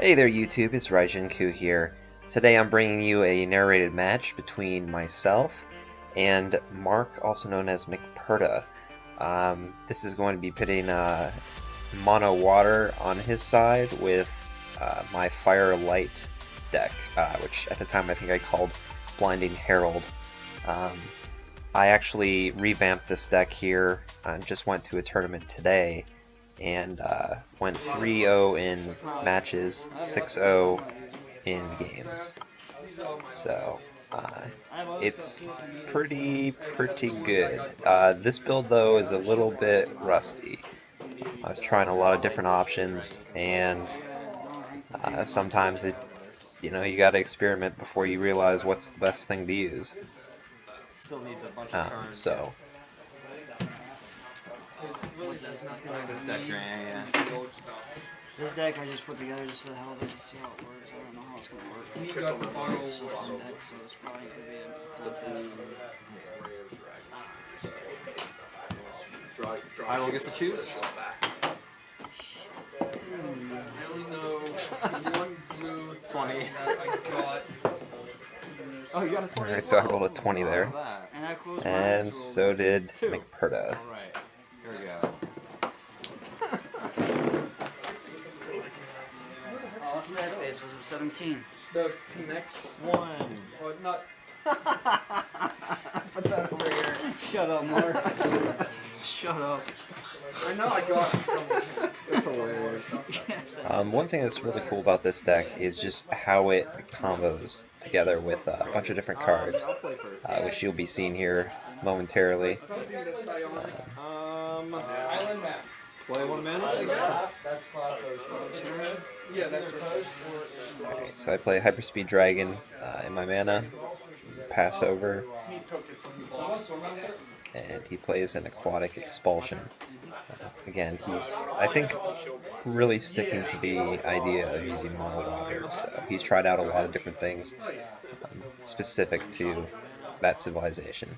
Hey there YouTube, it's Raijinku here. Today I'm bringing you a narrated match between myself and Mark, also known as McPurda. This is going to be pitting Mono Water on his side with my Fire Light deck, which at the time I think I called Blinding Herald. I actually revamped this deck here, just went to a tournament today, and went 3-0 in matches, 6-0 in games. So it's pretty good. This build though is a little bit rusty. I was trying a lot of different options, and sometimes you gotta experiment before you realize what's the best thing to use. So. This deck, yeah. This deck I just put together just for the hell of it, just to see how it works. I don't know how it's going to work. It's a fun deck, so it's probably going to be a contest. I will get to choose. I only know one blue 20. Oh, you got a 20. Alright, so I rolled a 20 there. And so did McPurda. Alright, here we go. What's that face? Was it 17? The next 1. or not. Put that over here. Shut up, Mark. Shut up. I know I got it. That's hilarious. One thing that's really cool about this deck is just how it combos together with a bunch of different cards, which you'll be seeing here momentarily. Island map. Play 1 mana, I guess. Yeah, that's Okay, so I play Hyperspeed Dragon in my mana, pass over, and he plays an Aquatic Expulsion. Again, he's, I think, really sticking to the idea of using Mono Water, so he's tried out a lot of different things specific to that civilization.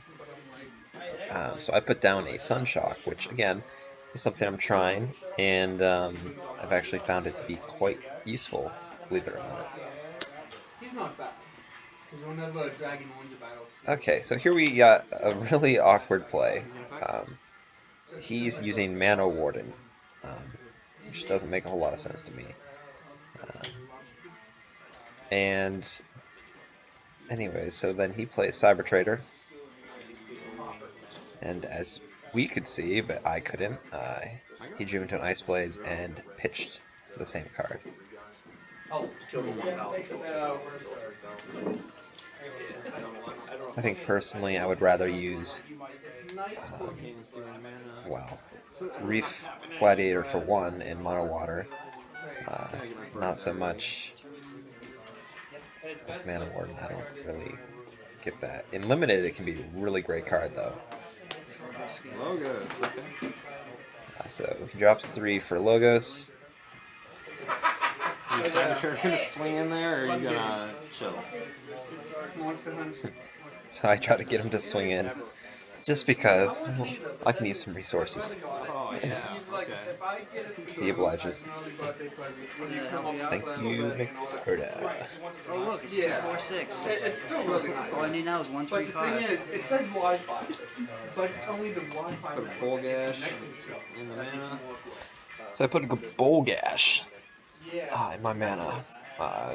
So I put down a Sunshock, which again is something I'm trying, and I've actually found it to be quite useful, believe it or not. He's not bad. Because whenever a dragon wins a battle. Okay, so here we got a really awkward play. He's using Mana Warden, which doesn't make a whole lot of sense to me. And anyways, so then he plays Cyber Trader, and as we could see, but I couldn't, he drew into an Ice Blaze and pitched the same card. I think personally I would rather use Reef Gladiator for 1 in Mono Water, not so much with Mana Warden. I don't really get that. In Limited it can be a really great card though. Logos, okay. So he drops 3 for Logos. Are you gonna swing in there, or are you gonna chill? So I try to get him to swing in, just because I can use some resources. Oh, yeah, okay. He obliges. Thank you, McPurda. Oh, look, it's Yeah. 246. It's still really nice. All I need now is But the thing 135. is, it says Wi-Fi, but it's only the Wi-Fi. Put a Bull Gash in the mana. So I put a Bowl Gash in my mana,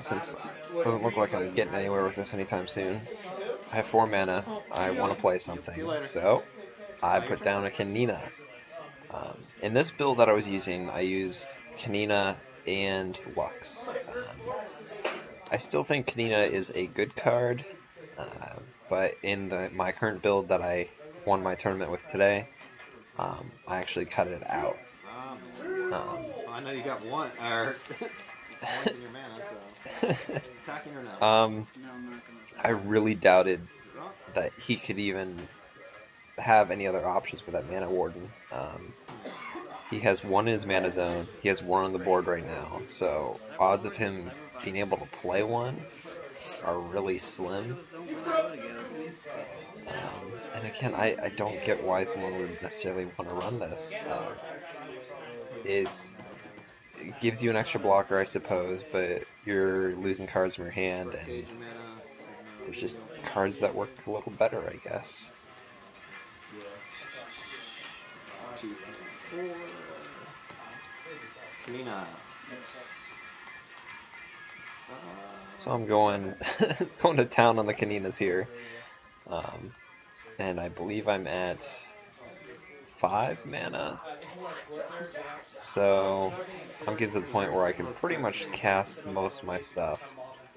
since it doesn't look like I'm getting anywhere with this anytime soon. I have 4 mana, I want to play something, so I put down a Kanina. In this build that I was using, I used Kanina and Lux. I still think Kanina is a good card, but in my current build that I won my tournament with today, I actually cut it out. I know you got one, or one's in your mana, so attacking or no? I really doubted that he could even have any other options with that Mana Warden. He has 1 in his mana zone, he has 1 on the board right now, so odds of him being able to play 1 are really slim. And again, I don't get why someone would necessarily want to run this. it gives you an extra blocker, I suppose, but you're losing cards from your hand, and Cage mana. there's just cards that work a little better, I guess. 2, 3, 4. Kanina. So I'm going going to town on the Kaninas here, and I believe I'm at 5 mana. So I'm getting to the point where I can pretty much cast most of my stuff,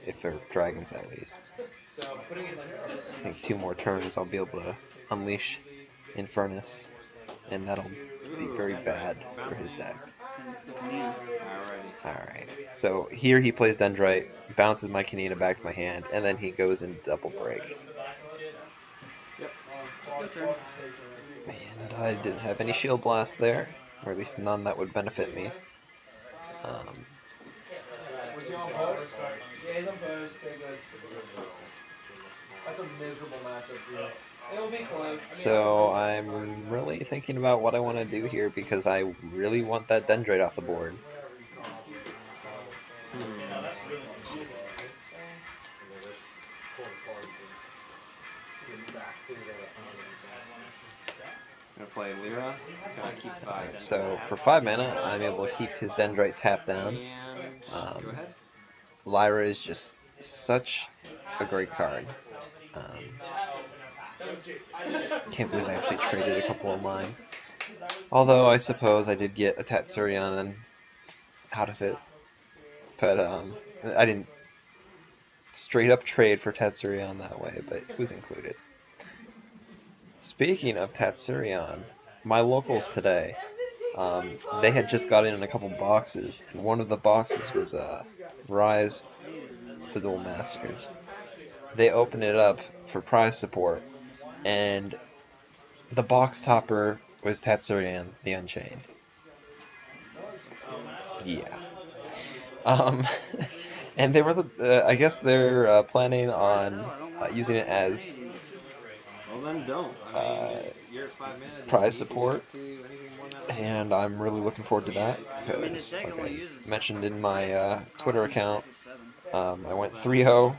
if they're dragons at least. I think 2 more turns I'll be able to unleash Infernus, and that'll be very bad for his deck. Alright, so here he plays Dendrite, bounces my Kanina back to my hand, and then he goes in double break. And I didn't have any Shield Blast there, or at least none that would benefit me. That's a miserable matchup for you. It'll be close. So I'm really thinking about what I want to do here, because I really want that Dendrite off the board. Gonna play Lyra. Gotta keep 5. So for 5 mana, I'm able to keep his Dendrite tapped down. Go ahead. Lyra is just such a great card. Can't believe I actually traded a couple of mine. Although I suppose I did get a Tatsurian out of it. But I didn't straight up trade for Tatsurian that way, but it was included. Speaking of Tatsurian, my locals today, they had just got in a couple boxes, and one of the boxes was Rise the Duel Masters. They opened it up for prize support, and the box topper was Tatsurian the Unchained. Yeah. And they were I guess they're planning on using it as Well, then don't. I mean, you're at 5 mana. prize support, Anything more than that? and I'm really looking forward to that, because, like I mentioned in my Twitter account, I went 3-0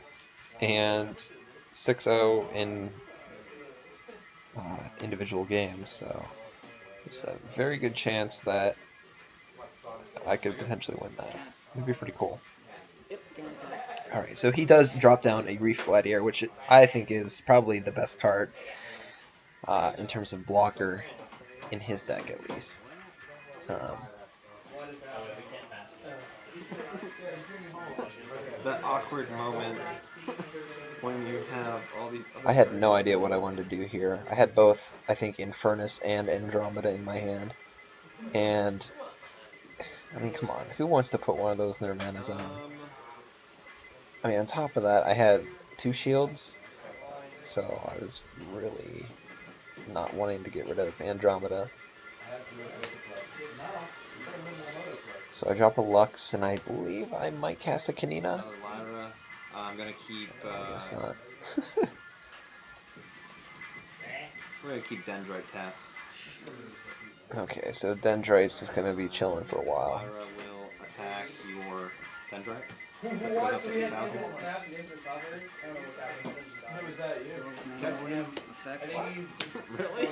and 6-0 in individual games, so there's a very good chance that I could potentially win that. It'd be pretty cool. Alright, so he does drop down a Reef Gladiator, which I think is probably the best card in terms of blocker in his deck, at least. That awkward moment when you have all these other I had no idea what I wanted to do here. I had both, I think, Infernus and Andromeda in my hand. And, I mean, come on, who wants to put one of those in their mana zone? I mean, on top of that, I had 2 shields, so I was really not wanting to get rid of Andromeda. So I drop a Lux, and I believe I might cast a Kanina. Lyra. I'm gonna keep. I guess not. We're gonna keep Dendrite tapped. Okay, so Dendrite's just gonna be chilling for a while. Lyra will attack your Dendrite. So it goes up to 8,000. Effect. Really?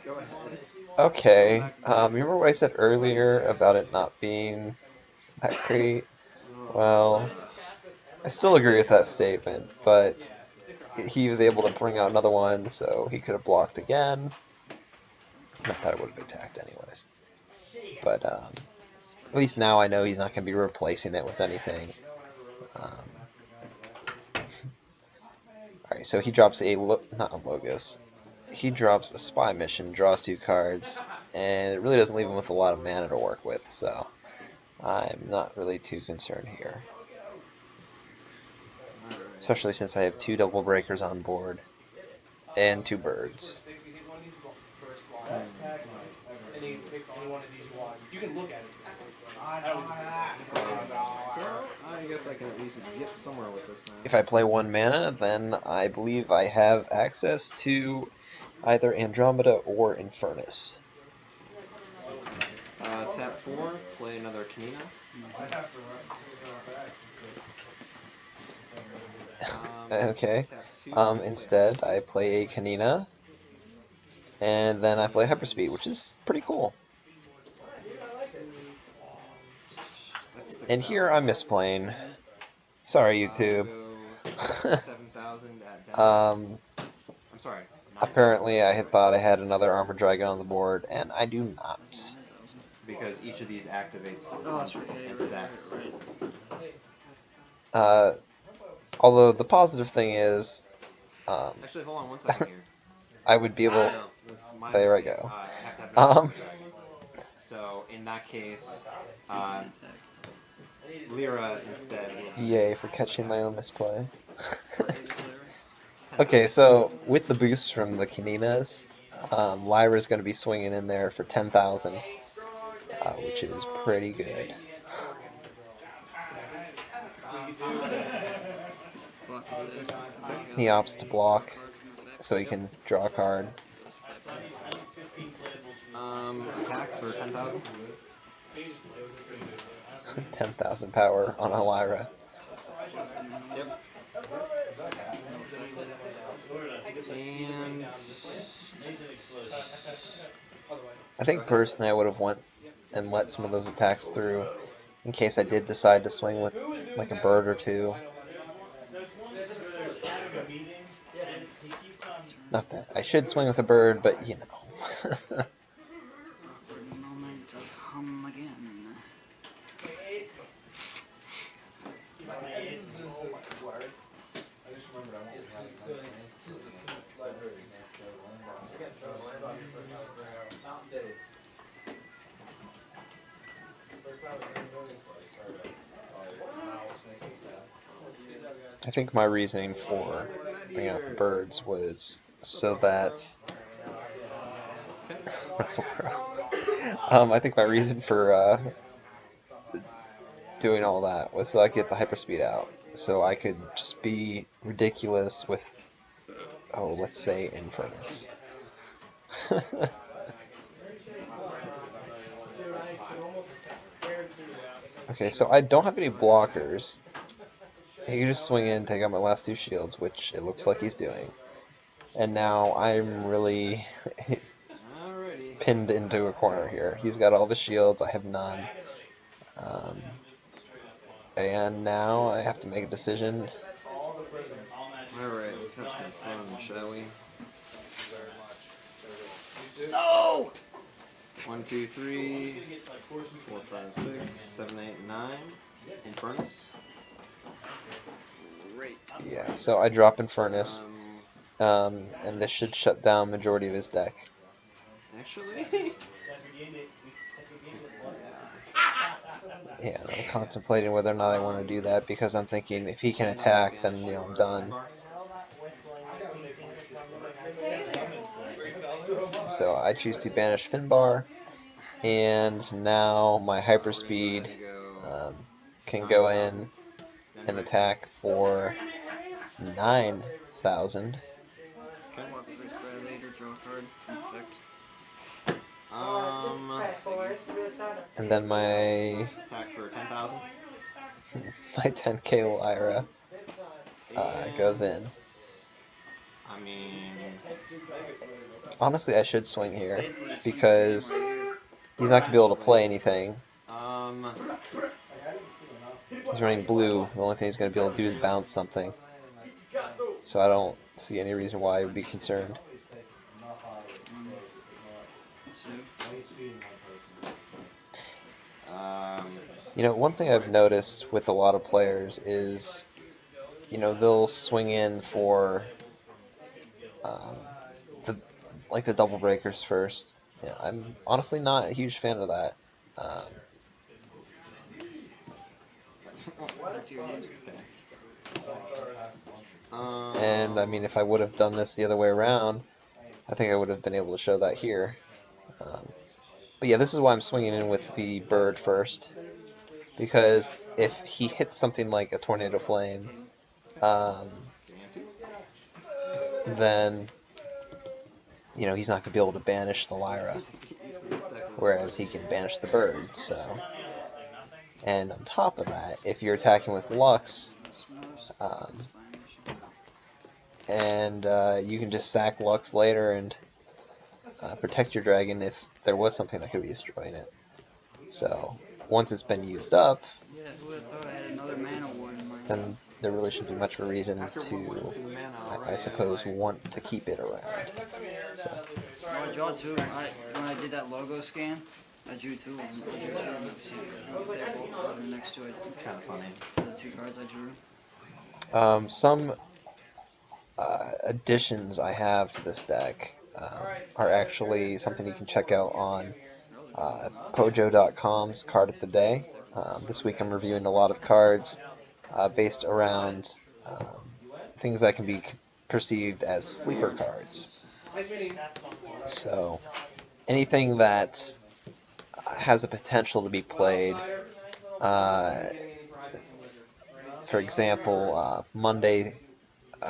Go ahead. Okay, remember what I said earlier about it not being that great? Well, I still agree with that statement, but he was able to bring out another one, so he could have blocked again. Not that I would have attacked anyways. But at least now I know he's not going to be replacing it with anything. Alright, so he drops not a Logos. He drops a Spy Mission, draws 2 cards, and it really doesn't leave him with a lot of mana to work with, so I'm not really too concerned here. Especially since I have 2 double breakers on board, and 2 birds. You can look at it. So, I guess I can at least get somewhere with this now. If I play 1 mana, then I believe I have access to either Andromeda or Infernus. tap 4, play another Kanina. Okay. Tap 2. Instead, I play a Kanina, and then I play Hyperspeed, which is pretty cool. That's And 6,000. here I'm misplaying. Sorry, YouTube. Go 7,000 at down. I'm sorry. 9,000. Apparently, I had thought I had another Armor Dragon on the board, and I do not. Because each of these activates Oh, that's right. Yeah, and you're stacks. right. Although the positive thing is, Actually, hold on 1 second here. I would be able. No, that's my There I mistake. go. I have to have another Um, Armor Dragon. So in that case, Lyra instead will be... Yay for catching my own misplay. Okay, so with the boost from the Kaninas, Lyra's going to be swinging in there for 10,000, which is pretty good. He opts to block, so he can draw a card. Attack for 10,000. 10,000 power on a Lyra. Yep. And I think personally I would have went and let some of those attacks through in case I did decide to swing with like a bird or two. Not that I should swing with a bird, but you know. Moment of hum again. I think my reasoning for bringing out the birds was so that I think my reason for doing all that was so I could get the hyperspeed out, so I could just be ridiculous with, oh, let's say Infernus. Okay, so I don't have any blockers. He can just swing in, take out my last 2 shields, which it looks like he's doing. And now I'm really pinned into a corner here. He's got all the shields, I have none. And now I have to make a decision. alright, let's have some fun, shall we? No! 1, 2, 3, 4, 5, 6, 7, 8, 9. Infernus. Great. Yeah, so I drop Infernus, and this should shut down majority of his deck. Actually? Yeah, I'm contemplating whether or not I want to do that because I'm thinking if he can attack, then you know I'm done. So I choose to banish Finbar, and now my hyperspeed can go in and attack for 9,000. And then my Attack for 10,000. my 10k Lyra goes in. I mean, Honestly, I should swing here because he's not gonna be able to play anything. He's running blue. The only thing he's gonna be able to do is bounce something. So I don't see any reason why I would be concerned. You know, one thing I've noticed with a lot of players is, you know, they'll swing in for the double breakers first. Yeah, I'm honestly not a huge fan of that. And I mean, if I would have done this the other way around, I think I would have been able to show that here. But yeah, this is why I'm swinging in with the bird first, because if he hits something like a Tornado Flame, then you know he's not going to be able to banish the Lyra. whereas he can banish the bird. So, and on top of that, if you're attacking with Lux, and you can just sack Lux later and protect your dragon if there was something that could be destroying it. So once it's been used up, then there really shouldn't be much of a reason to, I suppose, want to keep it around. So. Well, I draw two. When I did that logo scan, I drew two. And I drew two. And see, they're both next to it. It's kind of funny. The two cards I drew. Some additions I have to this deck are actually something you can check out on Pojo.com's Card of the Day. This week I'm reviewing a lot of cards based around things that can be perceived as sleeper cards. So anything that has the potential to be played, for example, Monday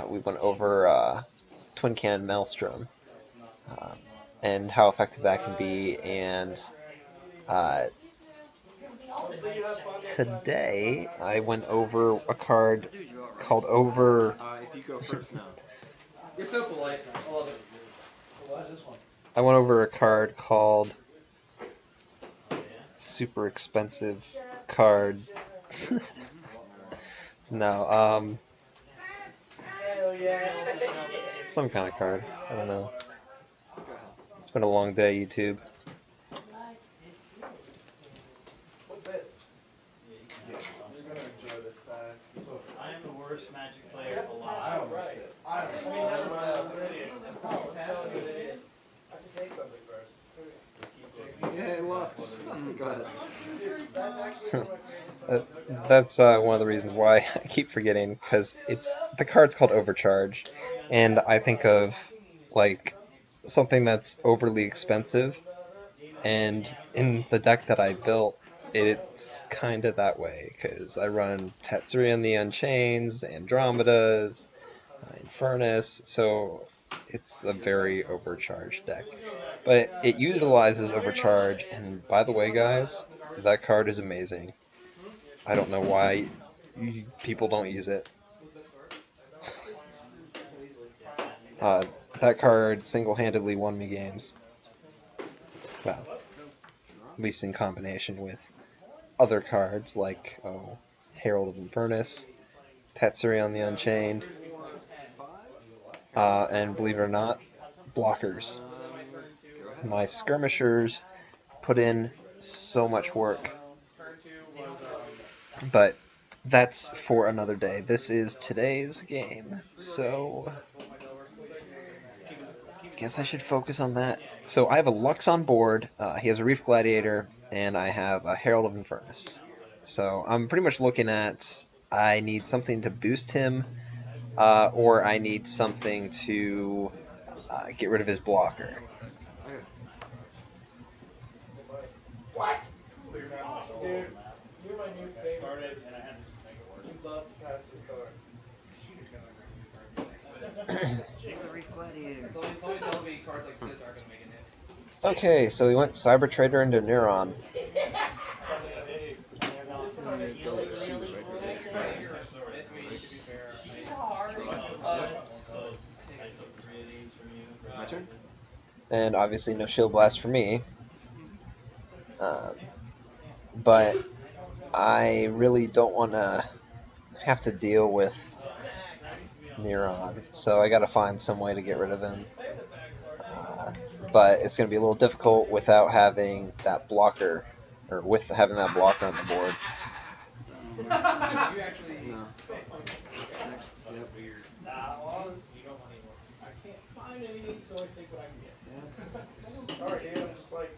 we went over Twin Cannon Maelstrom and how effective that can be, and today I went over a card called Over. If you go first now. You're so polite. I love it. I went over a card called Super Expensive Card. No, some kind of card. I don't know. It's been a long day, YouTube. I am the worst Magic player alive. Yeah, Lux. Go ahead. That's one of the reasons why I keep forgetting, because the card's called Overcharge, and I think of like something that's overly expensive, and in the deck that I built, it's kind of that way, because I run Tetsuri and the Unchains, Andromedas, Infernus, so it's a very overcharged deck. But it utilizes Overcharge, and by the way, guys, that card is amazing. I don't know why people don't use it. That card single-handedly won me games. Well, at least in combination with other cards like Herald of Infernus, Tetsuri on the Unchained, and believe it or not, blockers. My skirmishers put in so much work. But that's for another day. This is today's game, so guess I should focus on that. So I have a Lux on board, he has a Reef Gladiator, and I have a Herald of Infernus. So I'm pretty much looking at, I need something to boost him, or I need something to get rid of his blocker. What? Dude, you're my new favorite. You'd love to pass this card. Okay, so we went Cyber Trader into Neuron. My turn? And obviously no Shield Blast for me. But I really don't want to have to deal with Neuron, so I gotta find some way to get rid of him. But it's gonna be a little difficult without having that blocker, or with having that blocker on the board. No. Sorry, dude, I'm just like.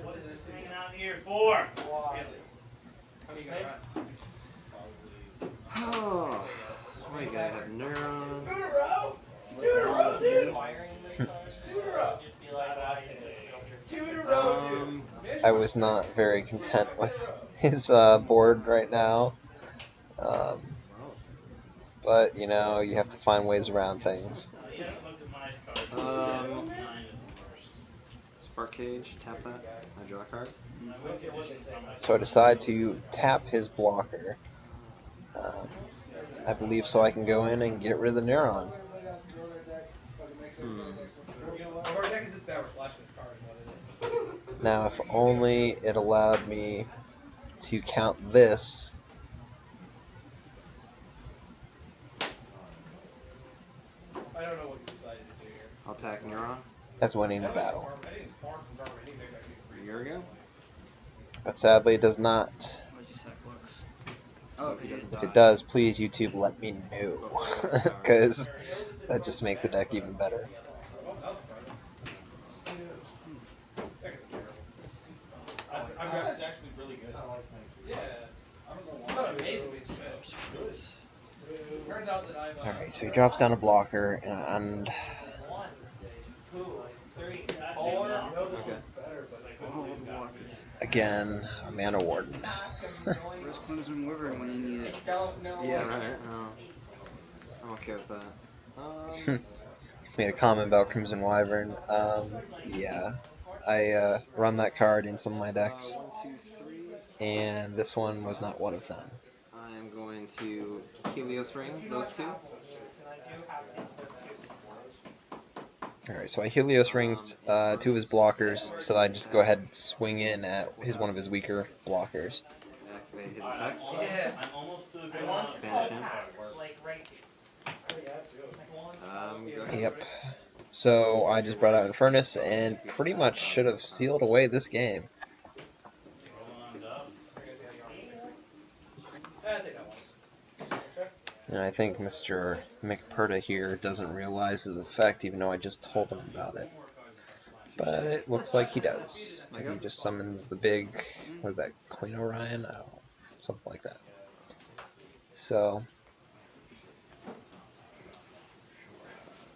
What is this hanging out here for? Oh, that's why you gotta have Neuron. Two in a row, dude. Two in a row, dude. I was not very content with his board right now. But, you know, you have to find ways around things. It's Spark Cage, tap that. I draw a card. So I decide to tap his blocker. I believe so I can go in and get rid of the Neuron. Our deck is just bad. We're flashing this card. Is what it is. Now, if only it allowed me to count this. I don't know what you decided to do here. I'll attack Neuron. As winning a battle. Here we go. But sadly, it does not. What'd you say, Flux? So he doesn't If die. it does, please, YouTube, let me know. Because that just makes the deck even better. That's actually really good. Yeah. I don't know why. Not amazing. Turns out that I've. Alright, so he drops down a blocker, and 1, 2, 3, Okay. again, a Mana Warden. Where's Crimson Wyvern when you need it? Yeah, right. I'm okay with that. Made a comment about Crimson Wyvern. Yeah. I run that card in some of my decks, 1, 2, 3. and this one was not one of them. I am going to Helios Rings, those two. Alright, so I Helios Rings two of his blockers, so I just go ahead and swing in at one of his weaker blockers. Activate his effects. I'm almost to the good one. Banish him. Like right Go ahead. Yep. So I just brought out Infernus and pretty much should have sealed away this game. And I think Mr. McPurda here doesn't realize his effect, even though I just told him about it. But it looks like he does, because he just summons the big, what is that, Queen Orion? I don't know, something like that. So,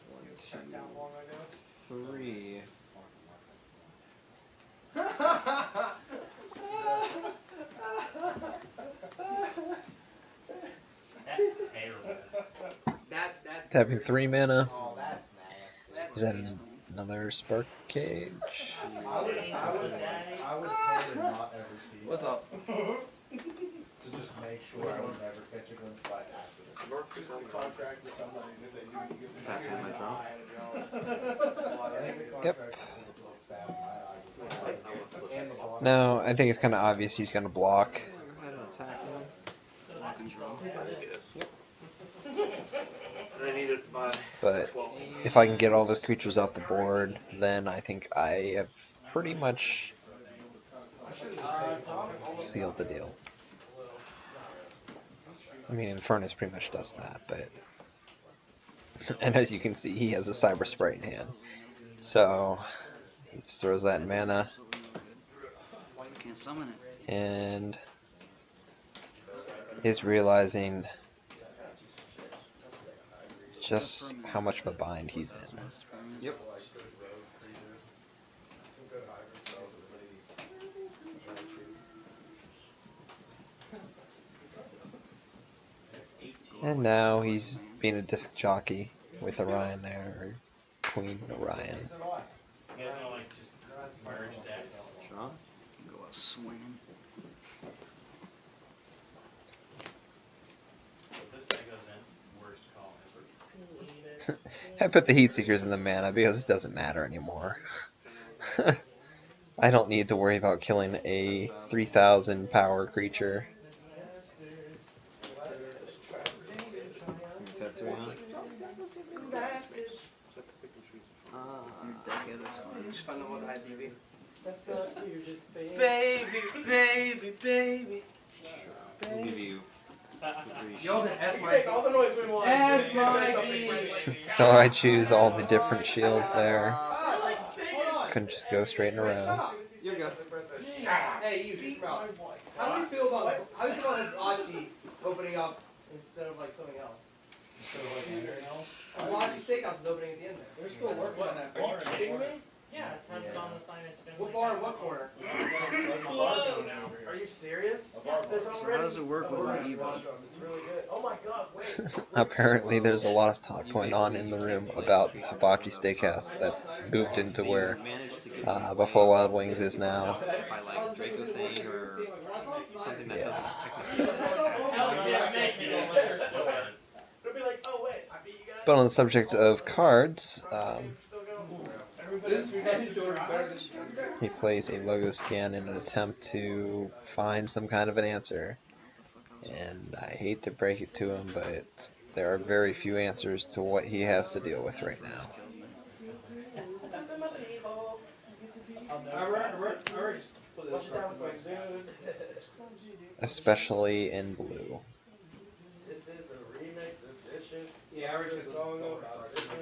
1, 2, 3. tapping 3 mana. Oh, that's nice. Is that another Spark Cage? I would pay to not ever see. What's up? To just make sure I would never catch a glimpse by accident. Work is on contract with somebody that they do give me. Tap in my draw. Yep. Now, I think it's kind of obvious he's going to block. Go ahead and attack him. Block and draw. But if I can get all of his creatures off the board, then I think I have pretty much sealed the deal. I mean, Infernus pretty much does that, but... And as you can see, he has a Cyber Sprite in hand. So, he just throws that in mana, Can't summon it. and is realizing just how much of a bind he's in. Yep. And now he's being a disc jockey with Orion there, or Queen Orion. You guys wanna like just merge decks? Draw. Go out swinging. So this guy goes in. Worst call ever. I put the Heat Seekers in the mana because it doesn't matter anymore. I don't need to worry about killing a 3,000 power creature. Tetsuya. Your deck at its finest. Baby. We'll give you Yo, the S might all the noise we want. S might be. So I choose all the different shields there. Couldn't just go straight in a row. You're good. Hey, you, deep mouth. How do you feel about Hibachi opening up instead of like something else? Hibachi Steakhouse is opening at the end there. They're still working on that. Are you kidding me? Yeah, it has it on the sign. It's been What like bar that. and what corner? Whoa. Are you serious? There's So already. how does it work with an It's Evo? really good. Oh my god, wait. Apparently there's a lot of talk You going on basically in the keep, room like, about increasing Hibachi the number of Steakhouse that moved into They where managed to get you Buffalo way Wild above Wings is now. by like Draco Thane or something that Yeah. doesn't technically test. They'll be like, oh wait, I beat you guys. But on the subject of cards, he plays a logo scan in an attempt to find some kind of an answer. And I hate to break it to him, but there are very few answers to what he has to deal with right now. Especially in blue. This is the remix edition. Yeah, I already There's a song about this one.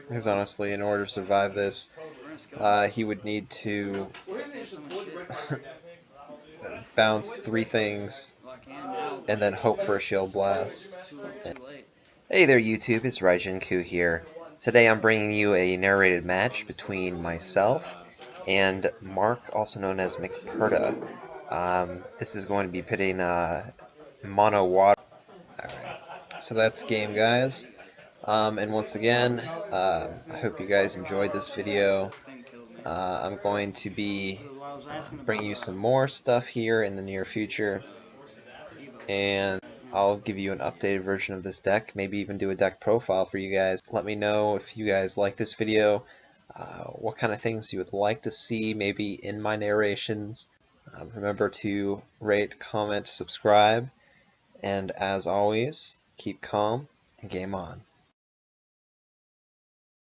Because honestly, in order to survive this, he would need to bounce 3 things and then hope for a shield blast. Too late. Hey there YouTube, it's Raijin-Ku here. Today I'm bringing you a narrated match between myself and Mark, also known as McPurda. This is going to be pitting Mono Water. Alright, so that's game, guys. And once again, I hope you guys enjoyed this video. I'm going to be bringing you some more stuff here in the near future, and I'll give you an updated version of this deck, maybe even do a deck profile for you guys. Let me know if you guys like this video, what kind of things you would like to see maybe in my narrations. Remember to rate, comment, subscribe, and as always, keep calm and game on.